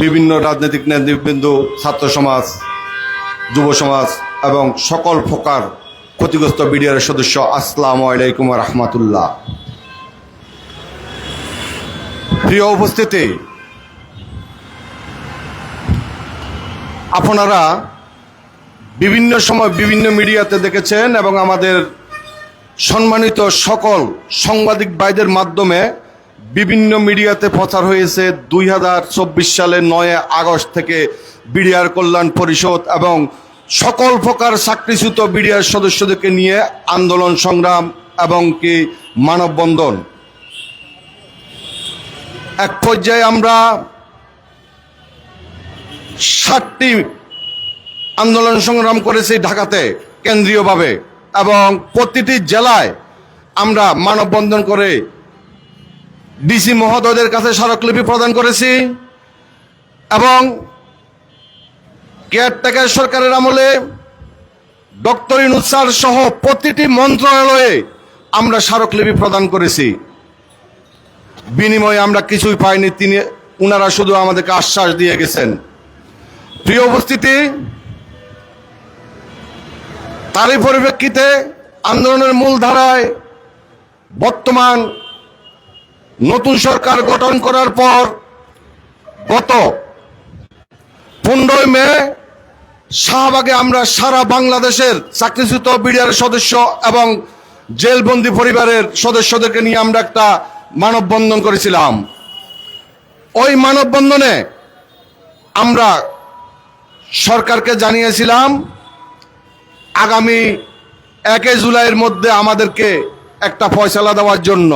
বিভিন্ন রাজনৈতিক নেতৃবৃন্দ, ছাত্র সমাজ, যুব সমাজ এবং সকল প্রকার ক্ষতিগ্রস্ত বিডিআর সদস্য, আসসালামু আলাইকুম ওয়া রাহমাতুল্লাহ। প্রিয় উপস্থিতি, আপনারা বিভিন্ন সময় বিভিন্ন মিডিয়াতে দেখেছেন এবং আমাদের সম্মানিত সকল সাংবাদিক ভাইদের মাধ্যমে বিভিন্ন মিডিয়াতে প্রচার হয়েছে 2024 সালের 9 আগস্ট থেকে বিডিআর কল্যাণ পরিষদ এবং সকল প্রকার চাকরিচ্যুত বিডিআর সদস্যদেরকে নিয়ে আন্দোলন সংগ্রাম এবং কি মানববন্ধন। এক পর্যায়ে আমরা 7টি আন্দোলন সংগ্রাম করেছি ঢাকাতে কেন্দ্রীয়ভাবে, এবং প্রতিটি জেলায় আমরা মানববন্ধন করে ডিসি মহোদয়দের কাছে স্মারকলিপি প্রদান করেছি এবং কেয়ারটেকার সরকারের আমলে ডক্টর ইউনূস স্যার সহ প্রতিটি মন্ত্রণালয়ে আমরা স্মারকলিপি প্রদান করেছি। বিনিময়ে আমরা কিছুই পাইনি, উনারা শুধু আমাদেরকে আশ্বাস দিয়ে গেছেন। প্রিয় উপস্থিতি, তারই পরিপ্রেক্ষিতে আন্দোলনের মূল ধারায় বর্তমান নতুন সরকার গঠন করার পর গত 15 মে শাহবাগে আমরা সারা বাংলাদেশের চাকরিচ্যুত বিডিআর সদস্য এবং জেলবন্দি পরিবারের সদস্যদেরকে নিয়ে আমরা একটা মানববন্ধন করেছিলাম। ওই মানববন্ধনে আমরা সরকারকে জানিয়েছিলাম আগামী 1 জুলাইয়ের মধ্যে আমাদেরকে একটা ফয়সালা দেওয়ার জন্য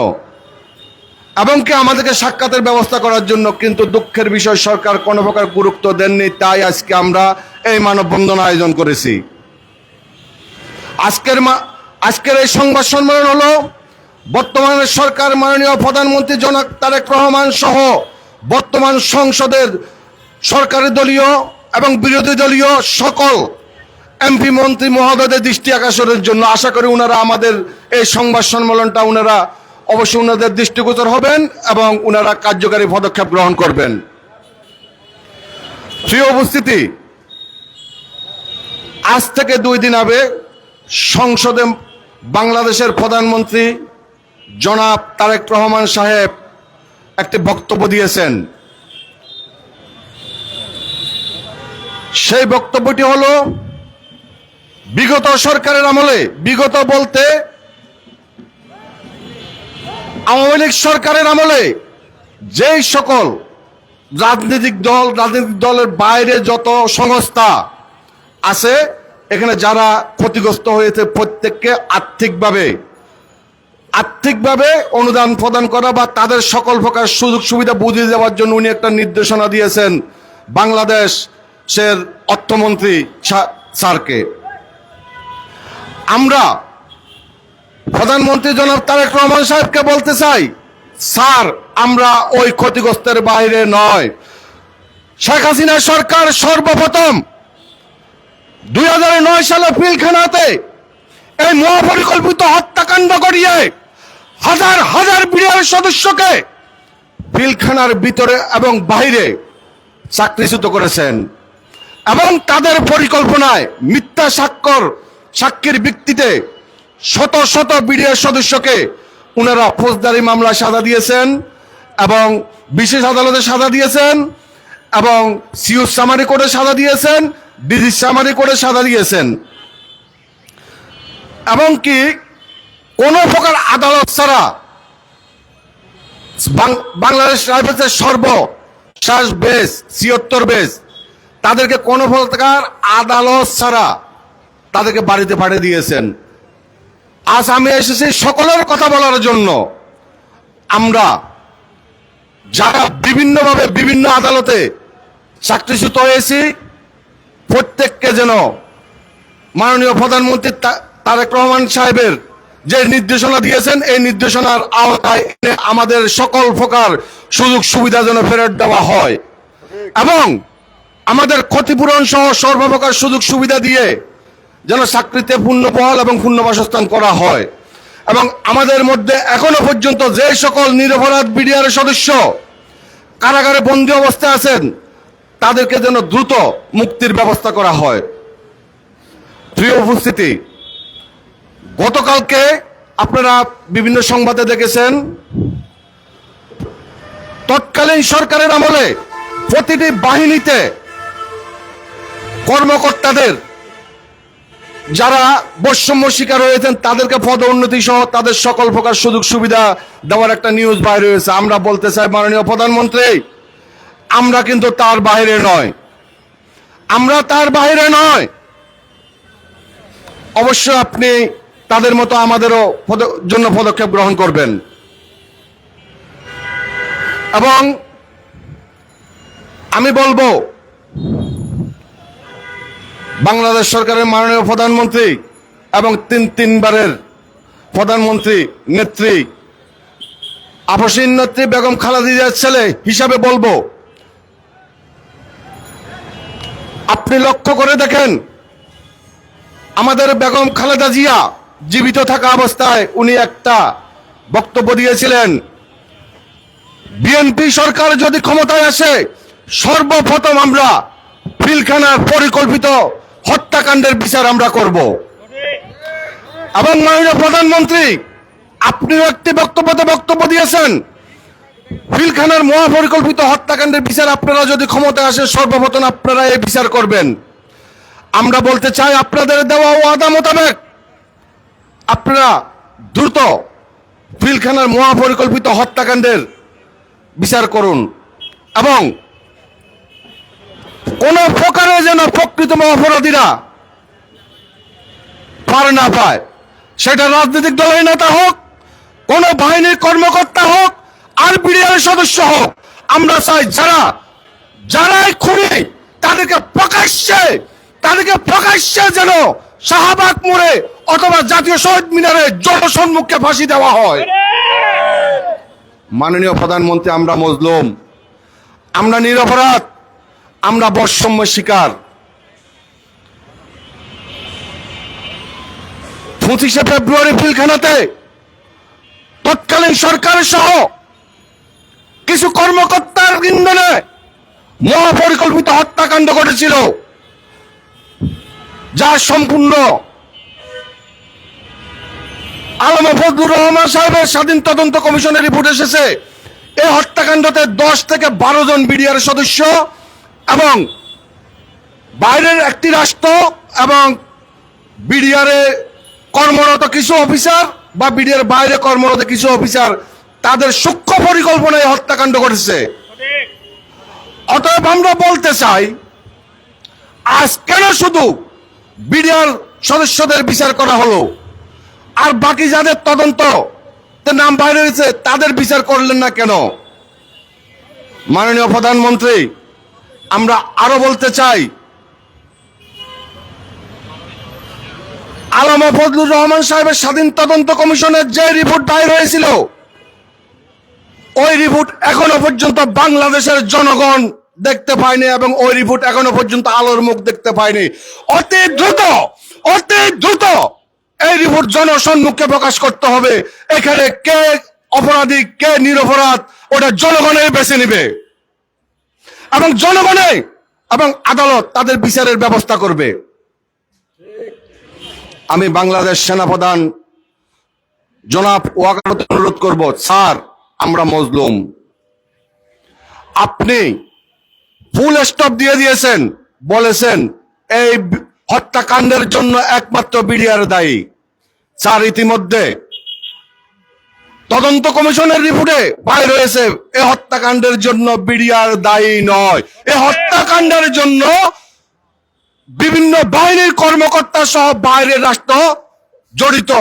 এবং কি আমাদেরকে সাক্ষাতের ব্যবস্থা করার জন্য, কিন্তু দুঃখের বিষয় সরকার কোনো প্রকার গুরুত্ব দেননি। তাই আজকে আমরা এই মানববন্ধন আয়োজন করেছি। আজকের এই সংবাদ সম্মেলন হলো বর্তমানের সরকার মাননীয় প্রধানমন্ত্রী জনাব তারেক রহমান সহ বর্তমান সংসদের সরকারি দলীয় এবং বিরোধী দলীয় সকল এমপি মন্ত্রী মহোদয়দের দৃষ্টি আকর্ষণের জন্য। আশা করি ওনারা আমাদের এই সংবাদ সম্মেলনটা ওনারা অবশ্যই ওনাদের দৃষ্টিগোচর হবেন এবং ওনারা কার্যকারী পদক্ষেপ গ্রহণ করবেন। প্রিয় উপস্থিতি, আজ থেকে 2 দিন আগে সংসদে বাংলাদেশের প্রধানমন্ত্রী জনাব তারেক রহমান সাহেব একটি বক্তব্য দিয়েছেন। সেই বক্তব্যটি হলো বিগত সরকারের আমলে, বিগত বলতে আওয়ামী লীগ সরকারের আমলে যেই সকল রাজনৈতিক দলের বাইরে যত সংস্থা আছে, এখানে যারা ক্ষতিগ্রস্ত হয়েছে প্রত্যেককে আর্থিকভাবে অনুদান প্রদান করা বা তাদের সকল প্রকার সুযোগ সুবিধা বুঝিয়ে দেওয়ার জন্য উনি একটা নির্দেশনা দিয়েছেন বাংলাদেশের অর্থমন্ত্রী স্যারকে। আমরা প্রধানমন্ত্রী জনাব তারেক রহমান সাহেবকে বলতে চাই, স্যার আমরা ওই ক্ষতিগ্রস্তের বাইরে নয়। শেখ হাসিনা সরকার সর্বপ্রথম 2009 সালে পিলখানাতে এই মহাপরিকল্পিত হত্যাকাণ্ড করিয়ে হাজার হাজার বিডিআর সদস্যকে পিলখানার ভিতরে এবং বাইরে চাকরিচ্যুত করেছেন এবং তাদের পরিকল্পনায় মিথ্যা সাক্ষীর ভিত্তিতে শত শত বিডিআর সদস্যকে ওনারা ফৌজদারি মামলায় সাজা দিয়েছেন এবং বিশেষ আদালতে সাজা দিয়েছেন এবং সিইও সামারি কোর্টে সাজা দিয়েছেন, ডিজি সামারি কোর্টে সাজা দিয়েছেন এবং কি কোনো প্রকার আদালত ছাড়া বাংলাদেশ রাইফেলসের সর্বশেষ বেস 76 বেস তাদেরকে কোনো প্রকার আদালত ছাড়া তাদেরকে বাড়িতে পাঠিয়ে দিয়েছেন। আজ আমি এসেছি সকলের কথা বলার জন্য। আমরা যারা বিভিন্নভাবে বিভিন্ন আদালতে চাকরিচ্যুত হয়েছি প্রত্যেককে যেন মাননীয় প্রধানমন্ত্রী তারেক রহমান সাহেবের যে নির্দেশনা দিয়েছেন এই নির্দেশনার আওতায় আমাদের সকল প্রকার সুযোগ সুবিধা যেন ফেরত দেওয়া হয় এবং আমাদের ক্ষতিপূরণ সহ সর্বপ্রকার সুযোগ সুবিধা দিয়ে যেন চাকরিতে পূর্ণ বহাল এবং পূর্ণ বাসস্থান করা হয়। এবং আমাদের মধ্যে এখনো পর্যন্ত যে সকল নিরপরাধ বিডিআর সদস্য কারাগারে বন্দী অবস্থায় আছেন তাদেরকে যেন দ্রুত মুক্তির ব্যবস্থা করা হয়। প্রিয় উপস্থিতি, গতকালকে আপনারা বিভিন্ন সংবাদে দেখেছেন তৎকালীন সরকারের আমলে প্রতিটি বাহিনীতে কর্মকর্তাদের যারা বৈষম্য শিকার হয়েছেন তাদেরকে পদোন্নতি সহ তাদের সকল প্রকার সুযোগ সুবিধা দেওয়ার একটা নিউজ বাইরে হয়েছে। আমরা বলতে চাই মাননীয় প্রধানমন্ত্রী, আমরা কিন্তু তার বাইরে নয়, আমরা তার বাইরে নয়। অবশ্যই আপনি তাদের মতো আমাদেরও জন্য পদক্ষেপ গ্রহণ করবেন। এবং আমি বলবো বাংলাদেশ সরকারের মাননীয় প্রধানমন্ত্রী এবং তিনবারের প্রধানমন্ত্রী নেত্রী আপসীন নেত্রী বেগম খালেদা জিয়ার ছেলে হিসাবে বলবো, আপনি লক্ষ্য করে দেখেন আমাদের বেগম খালেদা জিয়া জীবিত থাকা অবস্থায় উনি একটা বক্তব্য দিয়েছিলেন, বিএনপি সরকার যদি ক্ষমতায় আসে সর্বপ্রথম আমরা পিলখানার পরিকল্পিত হত্যাকাণ্ডের বিচার আমরা করব। এবং মাননীয় প্রধানমন্ত্রী আপনিও একটি বক্তব্য দিয়েছেন, পিলখানার মহাপরিকল্পিত হত্যাকাণ্ডের বিচার আপনারা যদি ক্ষমতায় আসে সর্বপ্রথম আপনারা এই বিচার করবেন। আমরা বলতে চাই আপনাদের দেওয়া ওয়াদা মোতাবেক আপনারা দ্রুত পিলখানার মহাপরিকল্পিত হত্যাকাণ্ডের বিচার করুন এবং কোন প্রকারে যেন প্রকৃত অপরাধীরা পার না পায়, সেটা রাজনৈতিক দলের নেতা হোক, কোন বাহিনীর কর্মকর্তা হোক, আর বিডিআর সদস্য হোক। আমরা চাই যারাই খুনি তাদেরকে প্রকাশ্যে যেন শাহবাগ মোড়ে অথবা জাতীয় শহীদ মিনারে জনসম্মুখে ফাঁসি দেওয়া হয়। মাননীয় প্রধানমন্ত্রী, আমরা মজলুম, আমরা নিরপরাধ, আমরা বৈষম্য শিকার। 25শে ফেব্রুয়ারি পিলখানাতে তৎকালীন সরকার সহ কিছু কর্মকর্তার ইন্ধনে মহাপরিকল্পিত হত্যাকাণ্ড ঘটেছিল, যা সম্পূর্ণ আলম ফজলুর রহমান সাহেবের স্বাধীন তদন্ত কমিশনের রিপোর্ট এসেছে। এই হত্যাকাণ্ডতে 10 থেকে 12 জন বিডিআর সদস্য এবং বাইরের একটি রাষ্ট্র এবং বিডিআরে কর্মরত কিছু অফিসার বা বিডিআর বাইরে কর্মরত কিছু অফিসার তাদের সূক্ষ্ম পরিকল্পনায় হত্যাকাণ্ড ঘটেছে। অতএব আমরা বলতে চাই, আজ কেন শুধু বিডিআর সদস্যদের বিচার করা হলো আর বাকি যাদের তদন্ত নাম বাইরে হয়েছে তাদের বিচার করলেন না কেন? মাননীয় প্রধানমন্ত্রী, আমরা আরো বলতে চাই, আল্লামা ফজলুর রহমান সাহেবের স্বাধীন তদন্ত কমিশনের যে রিপোর্ট বাইর হয়েছিল ওই রিপোর্ট এখনো পর্যন্ত বাংলাদেশের জনগণ দেখতে পায়নি এবং ওই রিপোর্ট এখনো পর্যন্ত আলোর মুখ দেখতে পায়নি। অতি দ্রুত এই রিপোর্ট জনসম্মুখে প্রকাশ করতে হবে। এখানে কে অপরাধী কে নিরপরাধ ওটা জনগণের বেছে নিবে এবং জনগণে এবং আদালত তাদের বিচারের ব্যবস্থা করবে। আমি বাংলাদেশ সেনাপ্রধান জনাব ওয়াকারকে অনুরোধ করব, স্যার আমরা মজলুম, আপনি ফুল স্টপ দিয়ে দিয়েছেন, বলেছেন এই হত্যাকাণ্ডের জন্য একমাত্র বিডিআর দায়ী। স্যার ইতিমধ্যে তদন্ত কমিশনের রিপোর্টে বাইর হয়েছে এই হত্যাকাণ্ডের জন্য বিডিআর দায়ী নয়, এই হত্যাকাণ্ডের জন্য বিভিন্ন বাহিনীর কর্মকর্তা সহ বাইরের রাষ্ট্র জড়িত,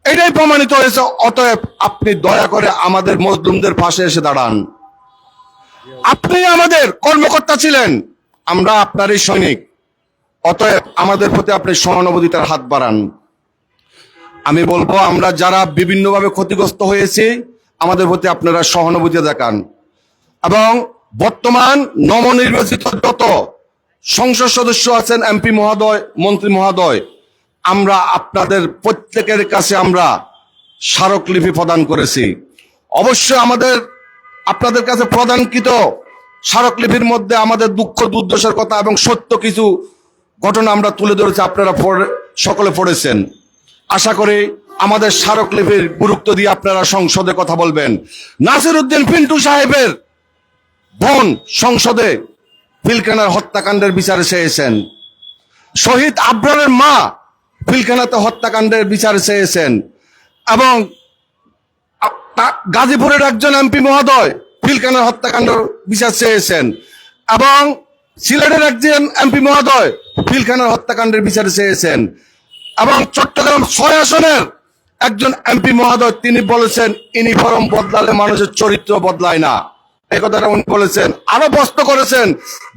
এটাই প্রমাণিত হয়েছে। অতএব আপনি দয়া করে আমাদের মজলুমদের পাশে এসে দাঁড়ান। আপনি আমাদের কর্মকর্তা ছিলেন, আমরা আপনারই সৈনিক, অতএব আমাদের প্রতি আপনি সহানুভূতির হাত বাড়ান। আমি বলবো, আমরা যারা বিভিন্নভাবে ক্ষতিগ্রস্ত হয়েছি আমাদের প্রতি আপনারা সহানুভূতি দেখান এবং বর্তমান নবনির্বাচিত যত সংসদ সদস্য আছেন, এমপি মহোদয়, মন্ত্রী মহোদয়, আমরা আপনাদের প্রত্যেকের কাছে আমরা স্মারকলিপি প্রদান করেছি। অবশ্যই আপনাদের কাছে প্রদানকৃত স্মারকলিপির মধ্যে আমাদের দুঃখ দুর্দশার কথা এবং সত্য কিছু ঘটনা আমরা তুলে ধরেছি, আপনারা সকলে পড়েছেন। আশা করি আমাদের স্মারকলিপির গুরুত্ব দিয়ে আপনারা সংসদে কথা বলবেন। নাসির উদ্দিন পিন্টু সাহেবের বোন সংসদে পিলখানার হত্যাকাণ্ডের বিচারে চেয়েছেন। শহীদ আবরারের মা পিলখানাতে হত্যাকাণ্ডের বিচারে চেয়েছেন। এবং গাজীপুরের একজন এমপি মহোদয় পিলখানার হত্যাকাণ্ডের বিচার চেয়েছেন। এবং সিলেটের একজন এমপি মহোদয় পিলখানার হত্যাকাণ্ডের বিচারে চেয়েছেন। এবং চট্টগ্রাম 6 আসনের একজন এমপি মহোদয় তিনি বলেছেন ইউনিফর্ম বদলালে মানুষের চরিত্র বদলায় না, এই কথাটা উনি বলেছেন। আরো প্রশ্ন করেছেন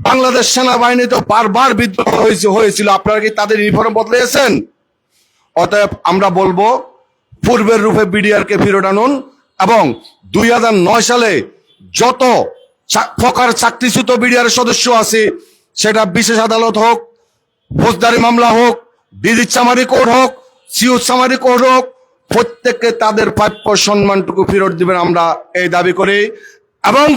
বাংলাদেশ সেনাবাহিনী তো বারবার বিদ্রোহ হয়েছিল, আপনারা কি তাদের ইউনিফর্ম বদলিয়েছেন? অতএব আমরা বলবো পূর্বের রূপে বিডিআর কে ফিরত আনুন এবং 2009 সালে যত প্রকার চাকরিচ্যুত বিডিআর সদস্য আছে, সেটা বিশেষ আদালত হোক, ফৌজদারি মামলা হোক, ডিজিট সামারি কোর্ট হোক, সিউট সামারি কোর্ট হোক, প্রত্যেককে তাদের প্রাপ্য সম্মানটুকু ফেরত দিবেন আমরা এই দাবি করি। এবং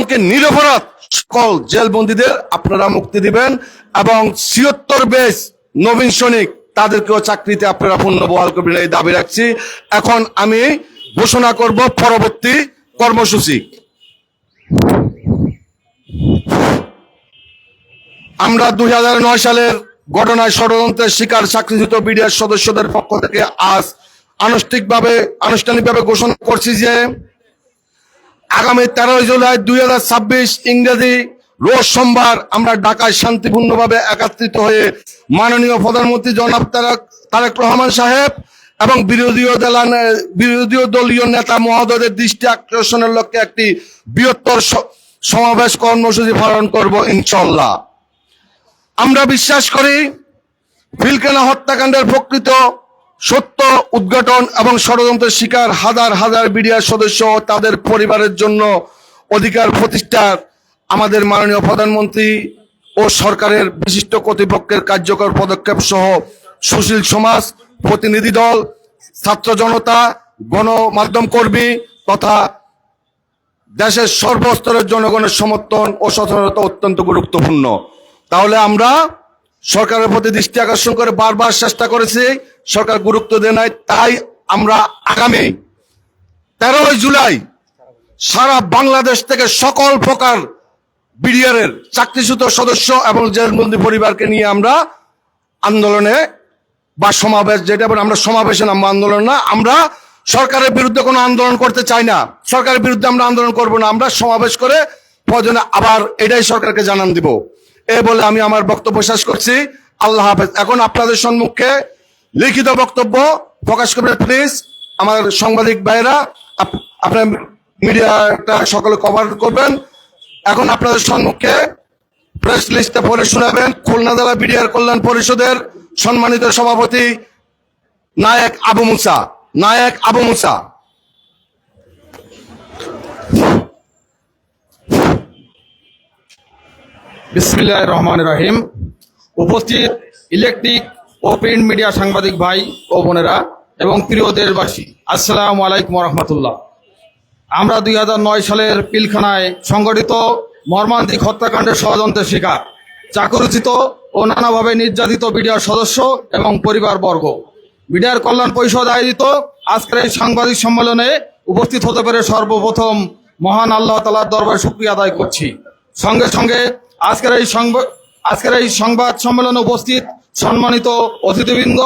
কি নিরপরাধ সকল জেলবন্দীদের আপনারা মুক্তি দিবেন এবং 76 বেশ নবীন সৈনিক তাদেরকেও চাকরিতে আপনারা পূর্ণ বহাল করবেন, এই দাবি রাখছি। এখন আমি ঘোষণা করব পরবর্তী কর্মসূচি। আমরা 2009 সালের ঘটনায় ষড়যন্ত্রের শিকার চাকরিচ্যুত বিডিআর সদস্যদের পক্ষ থেকে আজ আনুষ্ঠানিকভাবে ঘোষণা করছি যে আগামী 13 জুলাই 2026 ইংরেজি রোজ সোমবার আমরা ঢাকায় শান্তিপূর্ণভাবে একত্রিত হয়ে মাননীয় প্রধানমন্ত্রী জনাব তারেক রহমান সাহেব এবং বিরোধী দলীয় নেতা মহোদয়দের দৃষ্টি আকর্ষণের লক্ষ্যে একটি বৃহত্তর সমাবেশ কর্মসূচি পালন করব ইনশাআল্লাহ। আমরা বিশ্বাস করি পিলখানা হত্যাকাণ্ডের প্রকৃত সত্য উদ্ঘাটন এবং ষড়যন্ত্রের শিকার হাজার হাজার বিডিআর সদস্য ও তাদের পরিবারের জন্য অধিকার প্রতিষ্ঠার আমাদের মাননীয় প্রধানমন্ত্রী ও সরকারের বিশিষ্ট কর্তৃপক্ষের কার্যকর পদক্ষেপ সহ সুশীল সমাজ, প্রতিনিধি দল, ছাত্র জনতা, গণমাধ্যম কর্মী তথা দেশের সর্বস্তরের জনগণের সমর্থন ও সচেতনতা অত্যন্ত গুরুত্বপূর্ণ। তাহলে আমরা সরকারের প্রতি দৃষ্টি আকর্ষণ করে বারবার চেষ্টা করেছি, সরকার গুরুত্ব দেয় নাই। তাই আমরা আগামী 13 জুলাই সারা বাংলাদেশ থেকে সকল প্রকার বিডিআর এর চাকরিচ্যুত সদস্য এবং জেলবন্দী পরিবারকে নিয়ে আমরা আন্দোলনে বা সমাবেশ, যেটা আমরা সমাবেশে নামবো, আন্দোলন না। আমরা সরকারের বিরুদ্ধে কোনো আন্দোলন করতে চাই না, সরকারের বিরুদ্ধে আমরা আন্দোলন করব না, আমরা সমাবেশ করে প্রয়োজনে আবার এটাই সরকারকে জানান দিব। এই বলে আমি আমার বক্তব্য শেষ করছি। আল্লাহ হাফেজ। এখন আপনাদের সম্মুখে লিখিত বক্তব্য প্রকাশ করবেন প্লিজ আমার সাংবাদিক ভাইরা, আপনার মিডিয়াটা সকলে কভার করবেন। এখন আপনাদের সম্মুখে প্রেস লিস্টে পড়ে শোনাবেন খুলনা জেলা বিডিআর কল্যাণ পরিষদের সম্মানিত সভাপতি নায়েক আবু মুসা। বিসমিল্লাহির রহমানির রহিম। উপস্থিত ইলেকট্রিক ও প্রিন্ট মিডিয়া সাংবাদিক ভাই ও বোনেরা এবং প্রিয় দেশবাসী, আসসালামু আলাইকুম রহমতুল্লাহ। আমরা 2009 সালের পিলখানায় সংগঠিত মর্মান্তিক হত্যাকাণ্ডের ষড়যন্ত্রের শিকার চাকরিচ্যুত ও নানাভাবে নির্যাতিত বিডিআর সদস্য এবং পরিবারবর্গ বিডিআর কল্যাণ পরিষদ আয়োজিত আজকের এই সাংবাদিক সম্মেলনে উপস্থিত হতে পেরে সর্বপ্রথম মহান আল্লাহ তাআলার দরবারে শুকরিয়া আদায় করছি। সঙ্গে সঙ্গে আজকের এই সংবাদ সম্মেলনে উপস্থিত সম্মানিত অতিথিবৃন্দ,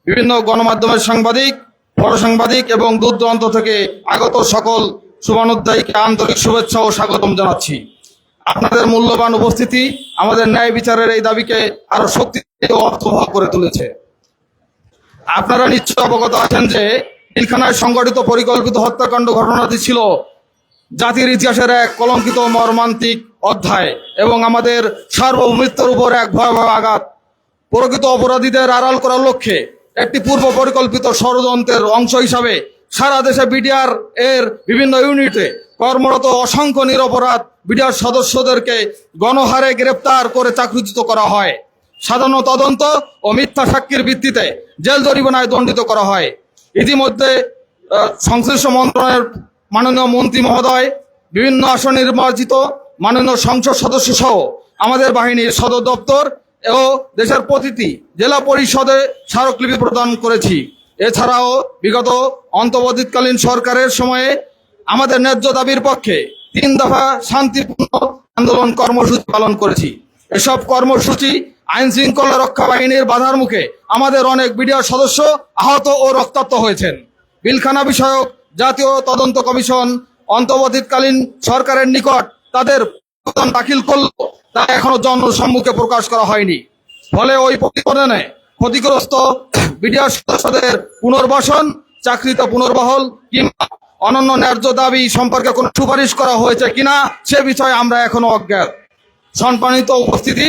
বিভিন্ন গণমাধ্যমের সাংবাদিক, পরসাংবাদিক এবং দূর দূরান্ত থেকে আগত সকল শুভানুধ্যায়ীকে আন্তরিক শুভেচ্ছা ও স্বাগতম জানাচ্ছি। আপনাদের মূল্যবান উপস্থিতি আমাদের ন্যায় বিচারের এই দাবিকে আরো শক্তিশালী ও অর্থবহ করে তুলেছে। আপনারা নিশ্চয় অবগত আছেন যে পিলখানায় সংগঠিত পরিকল্পিত হত্যাকাণ্ড ঘটনাটি ছিল জাতির ইতিহাসের এক কলঙ্কিত মর্মান্তিক অধ্যায় এবং আমাদের সার্বভৌমত্বের উপর এক ভয়াবহ আঘাত। প্রকৃত অপরাধীদের আড়াল করার লক্ষ্যে একটি পূর্ব পরিকল্পিত ষড়যন্ত্রের অংশ হিসাবে সারা দেশে বিডিআর এর বিভিন্ন ইউনিটে কর্মরত অসংখ্য নিরপরাধ বিডিআর সদস্যদেরকে গণহারে গ্রেপ্তার করে চাকরিচ্যুত করা হয়। সাধারণ তদন্ত ও মিথ্যা সাক্ষীর ভিত্তিতে জেল জরিমানায় দণ্ডিত করা হয়। ইতিমধ্যে সংশ্লিষ্ট মন্ত্রণালয়ের মাননীয় মন্ত্রী মহোদয় বিভিন্ন আসনে নির্বাচিত মাননীয় সংসদ সদস্য সহ আমাদের বাহিনীর সদর দপ্তর ও দেশের প্রতিটি জেলা পরিষদে স্মারকলিপি প্রদান করেছি। এছাড়াও বিগত অন্তর্বর্তীকালীন সরকারের সময়ে আমাদের ন্যায্য দাবির পক্ষে 3 দফা শান্তিপূর্ণ আন্দোলন কর্মসূচি পালন করেছি। এসব কর্মসূচি আইন শৃঙ্খলা রক্ষা বাহিনীর বাধার মুখে আমাদের অনেক বিডিআর সদস্য আহত ও রক্তাক্ত হয়েছেন। পিলখানা বিষয়ক জাতীয় তদন্ত কমিশন অন্তর্বর্তীকালীন সরকারের নিকট তাদের প্রতিবেদন দাখিল করলেও তা এখনো জনসম্মুখে প্রকাশ করা হয়নি। ফলে ওই প্রতিবেদনে ক্ষতিগ্রস্ত বিডিআর সদস্যদের পুনর্বাসন, চাকরিতে পুনর্বহাল কিংবা অনন্য ন্যায্য দাবি সম্পর্কে কোনো সুপারিশ করা হয়েছে কিনা সে বিষয়ে আমরা এখনো অজ্ঞাত। সম্মানিত উপস্থিতি,